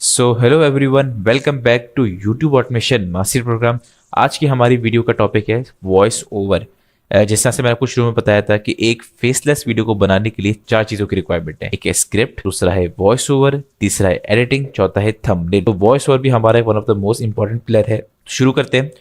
So hello everyone, welcome back to YouTube automation master program. आज की हमारी video का टॉपिक है वॉइस ओवर। जिस तरह से मैंने आपको शुरू में बताया था कि एक फेसलेस वीडियो को बनाने के लिए चार चीज़ों की रिक्वायरमेंट है। एक है स्क्रिप्ट, दूसरा है वॉइस ओवर, तीसरा है एडिटिंग, चौथा है थंबनेल। तो वॉइस ओवर भी हमारा one of the most important pillar है। शुरू करते हैं।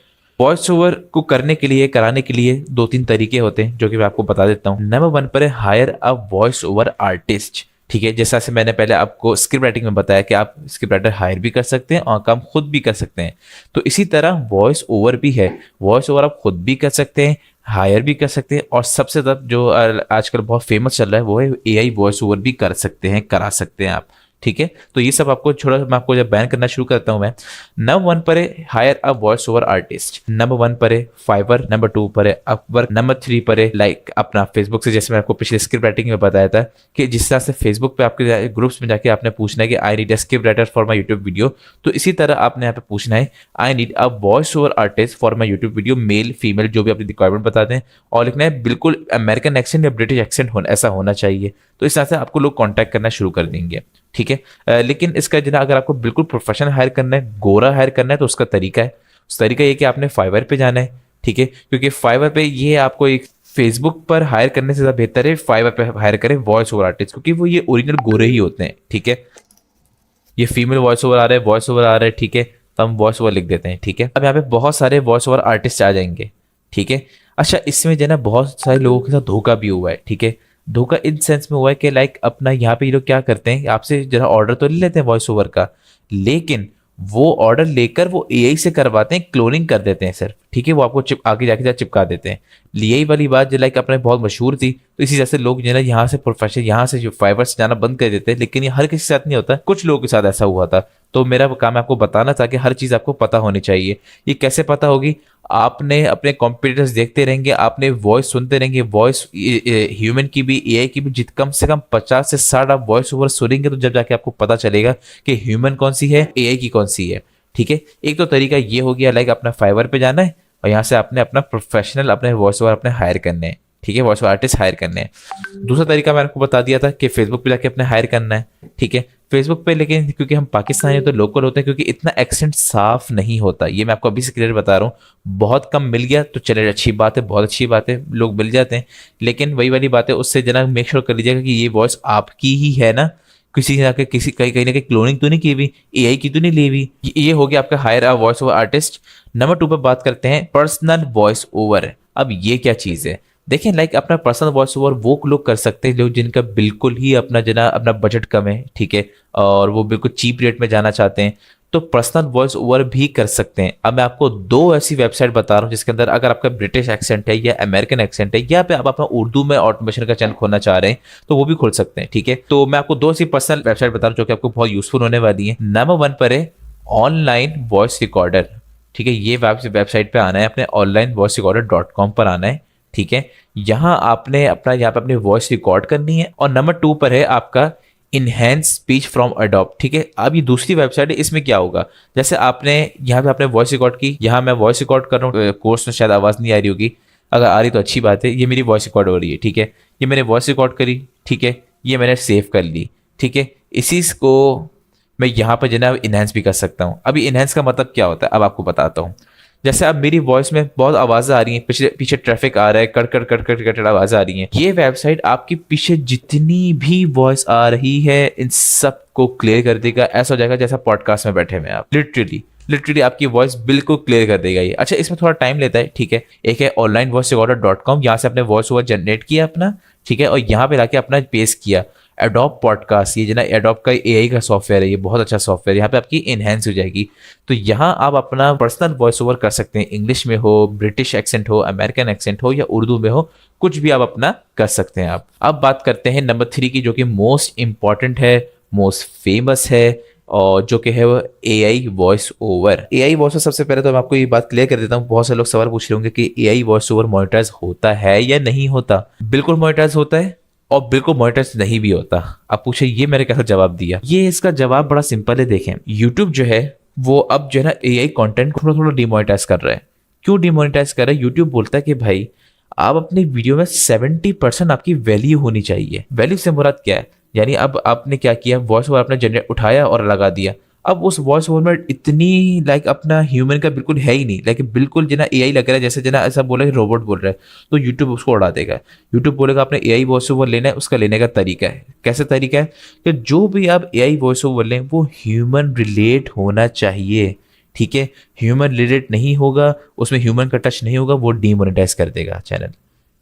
वॉइस ओवर को करने के लिए, कराने के लिए दो तीन तरीके होते हैं जो कि मैं आपको बता देता हूँ। नंबर वन पर है higher a voice over artist. ठीक है, जैसा से मैंने पहले आपको स्क्रिप्ट राइटिंग में बताया कि आप स्क्रिप्ट राइटर हायर भी कर सकते हैं और काम खुद भी कर सकते हैं। तो इसी तरह वॉइस ओवर भी है। वॉइस ओवर आप खुद भी कर सकते हैं, हायर भी कर सकते हैं, और सबसे ज़्यादा जो आजकल बहुत फेमस चल रहा है वो है एआई वॉइस ओवर भी कर सकते हैं, करा सकते हैं आप। ठीक है, तो ये सब आपको छोड़ा, मैं आपको जब बैन करना शुरू करता हूँ मैं। नंबर वन पर है higher a voice over artist, number one पर है फाइवर, नंबर टू पर है अपवर्क, नंबर थ्री पर है लाइक अपना फेसबुक से, जैसे मैं आपको पिछले स्क्रिप्ट राइटिंग में बताया था कि जिस तरह से फेसबुक पे आपके ग्रुप्स में जाके आपने पूछना है कि I need a script writer for my YouTube video, तो इसी तरह आपने यहाँ पे पूछना है I need a voice over artist for my YouTube video, male female जो भी अपनी रिक्वायरमेंट बता दें, और लिखना है बिल्कुल अमेरिकन एक्सेंट या ब्रिटिश एक्सेंट ऐसा होना चाहिए। तो इस तरह से आपको लोग कॉन्टैक्ट करना शुरू कर देंगे। ठीक है, लेकिन इसका जना अगर आपको बिल्कुल प्रोफेशनल हायर करना है, गोरा हायर करना है, तो उसका तरीका है, उस तरीका ये कि आपने फाइवर पे जाना है। ठीक है, क्योंकि फाइवर पे ये आपको एक फेसबुक पर हायर करने से ज़्यादा बेहतर है फाइवर पे हायर करें वॉइस ओवर आर्टिस्ट, क्योंकि वो ये ओरिजिनल गोरे ही होते हैं। ठीक है, ये फीमेल वॉइस ओवर आ रहा है, वॉइस ओवर आ रहा है। ठीक है, तो हम वॉइस ओवर लिख देते हैं। ठीक है, अब यहाँ पे बहुत सारे वॉइस ओवर आर्टिस्ट आ जाएंगे। ठीक है, अच्छा इसमें जो है ना बहुत सारे लोगों के साथ धोखा भी हुआ है। ठीक है, धोखा इन सेंस में हुआ है कि लाइक अपना यहाँ पे ये लोग क्या करते हैं, आपसे जरा ऑर्डर तो ले लेते हैं वॉइस ओवर का, लेकिन वो ऑर्डर लेकर वो एआई से करवाते हैं, क्लोनिंग कर देते हैं सिर्फ। ठीक है, वो आपको आगे जाके चिपका देते हैं। यही वाली बात जो लाइक अपने बहुत मशहूर थी, तो इसी जैसे लोग जो है यहाँ से प्रोफेशनल, यहाँ से जो फाइवर से जाना बंद कर देते हैं, लेकिन ये हर किसी के साथ नहीं होता, कुछ लोगों के साथ ऐसा हुआ था। तो मेरा काम है आपको बताना था कि हर चीज़ आपको पता होनी चाहिए। ये कैसे पता होगी? आपने अपने कॉम्पिटिटर्स देखते रहेंगे, आपने वॉइस सुनते रहेंगे, वॉइस ह्यूमन की भी एआई की भी कम से कम 50 से 60 आप वॉइस ओवर सुनेंगे, तो जब जाके आपको पता चलेगा कि ह्यूमन कौन सी है, एआई की कौन सी है। ठीक है, एक तो तरीका ये हो गया लाइक अपना फाइवर पे जाना है और यहाँ से आपने अपना प्रोफेशनल अपने वॉइस ओवर अपने हायर करने हैं। ठीक है, वॉइस ओवर आर्टिस्ट हायर करने हैं। दूसरा तरीका मैंने आपको बता दिया था कि फेसबुक पे जाके अपने हायर करना है। ठीक है, फेसबुक पे, लेकिन क्योंकि हम पाकिस्तानी हैं तो लोकल होते हैं, क्योंकि इतना एक्सेंट साफ नहीं होता, ये मैं आपको अभी से क्लियर बता रहा हूँ। बहुत कम मिल गया तो चले, अच्छी बात है, बहुत अच्छी बात है, लोग मिल जाते हैं, लेकिन वही वाली बात है, उससे जना मेक श्योर कर लीजिएगा कि ये वॉइस आपकी ही है ना, किसी ने आके किसी कहीं ना कहीं क्लोनिंग तो नहीं की हुई, एआई की तो नहीं ली हुई। ये हो गया आपका higher a voice over artist. Number two पर बात करते हैं पर्सनल वॉइस ओवर। अब ये क्या चीज़ है? देखें, लाइक अपना पर्सनल वॉइस ओवर वो लोग कर सकते हैं लोग जिनका बिल्कुल ही अपना बजट कम है। ठीक है, और वो बिल्कुल चीप रेट में जाना चाहते हैं, तो पर्सनल वॉइस ओवर भी कर सकते हैं। अब मैं आपको दो ऐसी वेबसाइट बता रहा हूँ जिसके अंदर अगर आपका ब्रिटिश एक्सेंट है या अमेरिकन एक्सेंट है, या पे आप अपना उर्दू में ऑटोमेशन का चैनल खोलना चाह रहे हैं, तो वो भी खोल सकते हैं। ठीक है, तो मैं आपको दो ऐसी पर्सनल वेबसाइट बता रहा हूँ जो कि आपको बहुत यूजफुल होने वाली है। नंबर वन पर है ऑनलाइन वॉइस रिकॉर्डर। ठीक है, ये वेबसाइट पे आना है, अपने ऑनलाइन वॉइस रिकॉर्डर .com पर आना है। ठीक है, यहाँ आपने यहाँ पे अपनी वॉइस रिकॉर्ड करनी है। और नंबर टू पर है आपका इनहेंस स्पीच फ्रॉम अडोब। ठीक है, अब ये दूसरी वेबसाइट है, इसमें क्या होगा, जैसे आपने यहाँ पे आपने वॉइस रिकॉर्ड की, यहाँ मैं वॉइस रिकॉर्ड कर रहा हूँ, कोर्स में शायद आवाज़ नहीं आ रही होगी, अगर आ रही तो अच्छी बात है। ये मेरी वॉइस रिकॉर्ड हो रही है। ठीक है, ये मैंने वॉइस रिकॉर्ड करी। ठीक है, ये मैंने सेव कर ली। ठीक है, इसी को मैं यहाँ पर जो है इनहेंस भी कर सकता हूँ। अभी इनहेंस का मतलब क्या होता है, अब आपको बताता हूँ। जैसे अब मेरी वॉइस में बहुत आवाज़ आ रही है, पीछे पीछे ट्रैफिक आ रहा है, cut cut cut cut cut आवाज़ आ रही है, ये वेबसाइट आपके पीछे जितनी भी वॉइस आ रही है इन सब को क्लियर कर देगा। ऐसा हो जाएगा जैसा पॉडकास्ट में बैठे हुए आप, लिटरली आपकी वॉइस बिल्कुल क्लियर कर देगा ये। अच्छा, इसमें थोड़ा टाइम लेता है। ठीक है, एक है ऑनलाइन वॉइस रिकॉर्डर .com, यहाँ से अपने वॉइस ओवर जनरेट किया अपना। ठीक है, और यहाँ पे लाके अपना पेस्ट किया। एडोब पॉडकास्ट, ये जो ना एडोब का एआई का सॉफ्टवेयर है, ये बहुत अच्छा सॉफ्टवेयर, यहाँ पे आपकी इनहेंस हो जाएगी। तो यहाँ आप अपना पर्सनल वॉइस ओवर कर सकते हैं, इंग्लिश में हो, ब्रिटिश एक्सेंट हो, अमेरिकन एक्सेंट हो या उर्दू में हो, कुछ भी आप अपना कर सकते हैं आप। अब बात करते हैं नंबर थ्री की, जो कि मोस्ट इंपॉर्टेंट है, मोस्ट फेमस है, और जो कि है वो AI voice over. AI voice over, सबसे पहले तो मैं आपको ये बात क्लियर कर देता हूँ, बहुत सारे लोग सवाल पूछ रहे होंगे कि एआई वॉइस ओवर मोनेटाइज होता है या नहीं होता। बिल्कुल मोनेटाइज होता है और बिल्कुल मोनेटाइज नहीं भी होता। आप पूछे ये मैंने कैसा जवाब दिया, ये इसका जवाब बड़ा सिंपल है। देखें, यूट्यूब जो है वो अब जो है ना एआई कंटेंट को थोड़ा थोड़ा डिमोनेटाइज कर रहा है। क्यों डिमोनेटाइज कर रहा है? यूट्यूब बोलता है कि भाई आप अपनी वीडियो में 70% आपकी वैल्यू होनी चाहिए। वैल्यू से मुराद क्या है? यानी अब आपने क्या किया, वॉइस ओवर आपने जनरेट उठाया और लगा दिया, अब उस वॉइस ओवर में इतनी लाइक अपना ह्यूमन का बिल्कुल है ही नहीं, लाइक बिल्कुल जना एआई लग रहा है, जैसे जना ऐसा बोला कि रोबोट बोल रहा है, तो यूट्यूब उसको उड़ा देगा। यूट्यूब बोलेगा आपने एआई वॉइस ओवर लेना है, उसका लेने का तरीका है, कैसे तरीका है कि जो भी आप एआई वॉइस ओवर लें वो ह्यूमन रिलेट होना चाहिए, ठीक है। ह्यूमन रिलेट नहीं होगा, उसमें ह्यूमन का टच नहीं होगा, वो डीमोनेटाइज कर देगा चैनल,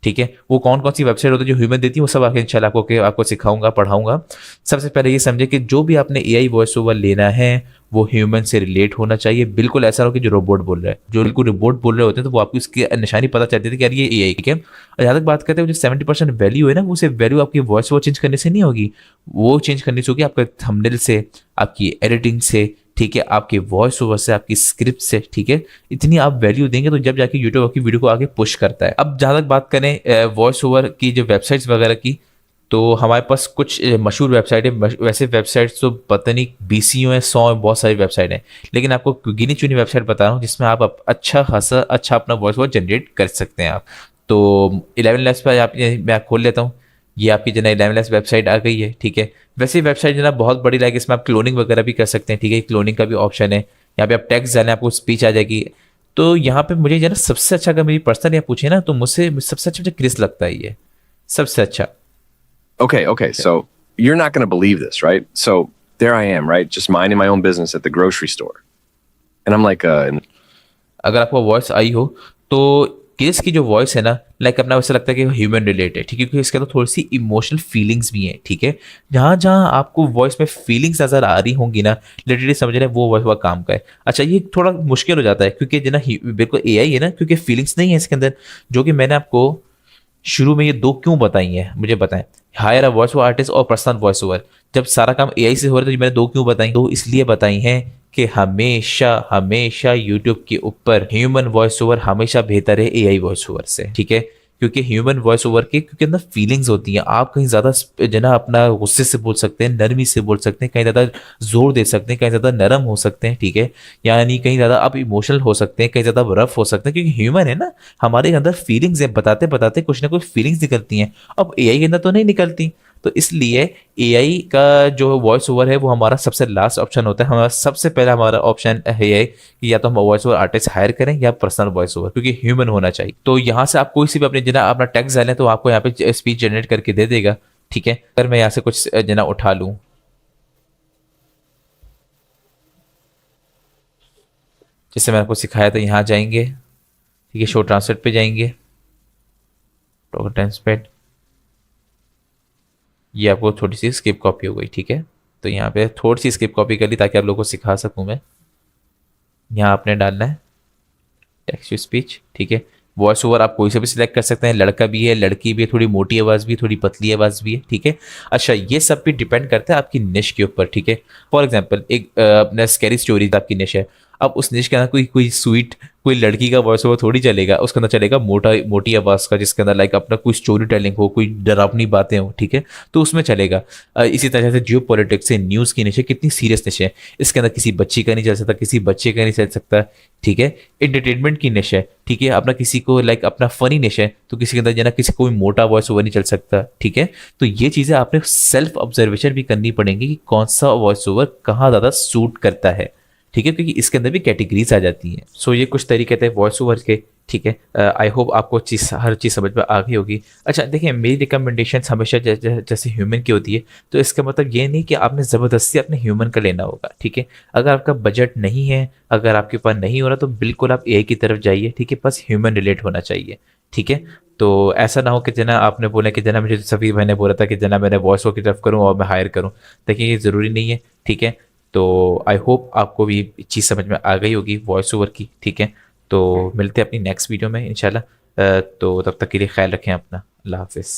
ठीक है। वो कौन कौन सी वेबसाइट होती है जो ह्यूमन देती है, वो सब आके इंशाल्लाह आपको सिखाऊंगा, पढ़ाऊंगा। सबसे पहले ये समझे कि जो भी आपने एआई वॉइस ओवर लेना है वो ह्यूमन से रिलेट होना चाहिए, बिल्कुल ऐसा हो कि जो रोबोट बोल रहा है, जो बिल्कुल रोबोट बोल रहे होते हैं तो वो आपकी उसकी निशानी पता चलती थी कि यार ये एआई, ठीक है। और जहाँ तक बात करते हैं जो 70% वैल्यू है ना, वो सिर्फ वैल्यू आपकी वॉइस ओवर चेंज करने से नहीं होगी, वो चेंज करनी चाहिए आपके थंबनेल से, आपकी एडिटिंग से, ठीक है, आपके वॉइस ओवर से, आपकी स्क्रिप्ट से, ठीक है। इतनी आप वैल्यू देंगे तो जब जाके यूट्यूब आपकी वीडियो को आगे पुश करता है। अब जहाँ तक बात करें वॉइस ओवर की जो वेबसाइट्स वगैरह की, तो हमारे पास कुछ मशहूर वेबसाइट है। वैसे वेबसाइट्स तो पता नहीं बीसियों हैं, 100 हैं, बहुत सारी वेबसाइट हैं, लेकिन आपको गिनी चुनी वेबसाइट बता रहा हूँ जिसमें आप अच्छा खासा अच्छा अपना वॉइस ओवर जनरेट कर सकते हैं आप। तो 11 लैब्स पर आप मैं खोल लेता हूँ, ये आपकी जना 11 लैब्स वेबसाइट आ गई है, ठीक है। वैसे वेबसाइट जना बहुत बड़ी, लाइक इसमें आप क्लोनिंग वगैरह भी कर सकते हैं, ठीक है, क्लोनिंग का भी ऑप्शन है। यहाँ पे आप टेक्स्ट डालें, आपको स्पीच आ जाएगी। तो यहाँ पे मुझे जना सबसे अच्छा, अगर मेरी पर्सनल यहाँ पूछे ना, तो मुझसे सबसे अच्छा मुझे क्रिस लगता है, ये सबसे अच्छा। Okay, so you're not going to believe this, right? So there I am, right? Just minding my own business at the grocery store. And I'm like, अगर आपको वॉइस आई हो तो केस की जो वॉइस है ना, लाइक अपना वैसा लगता है कि ह्यूमन रिलेटेड, ठीक है, क्योंकि इसके अंदर थोड़ी सी इमोशनल फीलिंग्स भी हैं, ठीक है। जहाँ जहाँ आपको वॉइस में फीलिंग्स नजर आ रही होंगी ना, लिटरली समझ रहे हैं वो वॉइस वह काम का है। अच्छा, ये थोड़ा मुश्किल हो जाता है क्योंकि जना बिल्कुल एआई है ना, क्योंकि फीलिंग्स नहीं है इसके अंदर, जो कि मैंने आपको शुरू में ये दो क्यों बताई हैं, मुझे बताएं। Higher a voice over artist और पर्सनल वॉइस ओवर, जब सारा काम एआई से हो रहा है तो मैंने दो क्यों बताई, दो इसलिए बताई हैं कि हमेशा हमेशा यूट्यूब के ऊपर ह्यूमन वॉइस ओवर हमेशा बेहतर है एआई वॉइस ओवर से, ठीक है। क्योंकि ह्यूमन वॉइस ओवर के क्योंकि अंदर फीलिंग्स होती हैं, आप कहीं ज़्यादा जना अपना गुस्से से बोल सकते हैं, नरमी से बोल सकते हैं, कहीं ज़्यादा जोर दे सकते हैं, कहीं ज़्यादा नरम हो सकते हैं, ठीक है। यानी कहीं ज़्यादा आप इमोशनल हो सकते हैं, कहीं ज़्यादा रफ हो सकते हैं, क्योंकि ह्यूमन है ना, हमारे अंदर फीलिंग्स है, बताते बताते कुछ ना कुछ फीलिंग्स निकलती हैं। अब एआई के अंदर तो नहीं निकलती, तो इसलिए एआई का जो वॉइस ओवर है वो हमारा सबसे लास्ट ऑप्शन होता है। हमारा सबसे पहला हमारा ऑप्शन है कि या तो हम वॉइस ओवर आर्टिस्ट हायर करें या पर्सनल वॉइस ओवर, क्योंकि ह्यूमन होना चाहिए। तो यहाँ से आप कोई सी भी अपने जना अपना टेक्स्ट डालें तो आपको यहाँ पे स्पीच जनरेट करके दे देगा, ठीक है। अगर मैं यहाँ से कुछ जना उठा लूँ, जैसे मैंने आपको सिखाया था, यहाँ जाएंगे, ठीक है, शो ट्रांसलेट पे जाएंगे, टॉक ट्रांसलेट, ये आपको थोड़ी सी स्किप कॉपी हो गई, ठीक है। तो यहाँ पे थोड़ी सी स्किप कॉपी कर ली ताकि आप लोगों को सिखा सकूँ मैं। यहाँ आपने डालना है टेक्स्ट टू स्पीच, ठीक है। वॉइस ओवर आप कोई से भी सिलेक्ट कर सकते हैं, लड़का भी है, लड़की भी है, थोड़ी मोटी आवाज़ भी है, थोड़ी पतली आवाज़ भी है, ठीक है। अच्छा, ये सब भी डिपेंड करता है आपकी निश के ऊपर, ठीक है। फॉर एग्जाम्पल एक अपना स्कैरी स्टोरी आपकी निश है, अब उस निश के अंदर कोई कोई स्वीट कोई लड़की का वॉइस ओवर थोड़ी चलेगा, उसके अंदर चलेगा मोटी आवाज़ का, जिसके अंदर लाइक अपना कोई स्टोरी टेलिंग हो, कोई डरावनी बातें हो, ठीक है, तो उसमें चलेगा। इसी तरह से जियो पॉलिटिक्स से न्यूज़ की निश है, कितनी सीरियस निश है, इसके अंदर किसी बच्ची का नहीं चल सकता, किसी बच्चे का नहीं चल सकता, ठीक है। एंटरटेनमेंट की निश है, ठीक है, अपना किसी को लाइक अपना फनी निश है, तो किसी के अंदर जना किसी कोई मोटा वॉइस ओवर नहीं चल सकता, ठीक है। तो ये चीज़ें आपने सेल्फ ऑब्जर्वेशन भी करनी पड़ेंगी कि कौन सा वॉइस ओवर कहाँ ज़्यादा सूट करता है, ठीक है, क्योंकि इसके अंदर भी कैटेगरीज आ जाती हैं। सो ये कुछ तरीके थे वॉइस ओवर के, ठीक है। आई होप आपको हर चीज़ समझ में आ गई होगी। अच्छा देखिए, मेरी रिकमेंडेशन हमेशा जैसे ह्यूमन की होती है, तो इसका मतलब ये नहीं कि आपने ज़बरदस्ती अपने ह्यूमन का लेना होगा, ठीक है। अगर आपका बजट नहीं है, अगर आपके पास नहीं हो रहा, तो बिल्कुल आप एआई की तरफ जाइए, ठीक है, बस ह्यूमन रिलेट होना चाहिए, ठीक है। तो ऐसा ना हो कि जना आपने बोला कि जना मुझे सभी मैंने बोला था कि जना मैंने वॉइस ओवर की तरफ करूँ और मैं हायर करूँ, देखिए ये ज़रूरी नहीं है, ठीक है। तो आई होप आपको भी चीज़ समझ में आ गई होगी वॉइस ओवर की, ठीक है। तो मिलते हैं अपनी नेक्स्ट वीडियो में इंशाल्लाह। तो तब तक के लिए ख्याल रखें अपना, अल्लाह हाफिज़।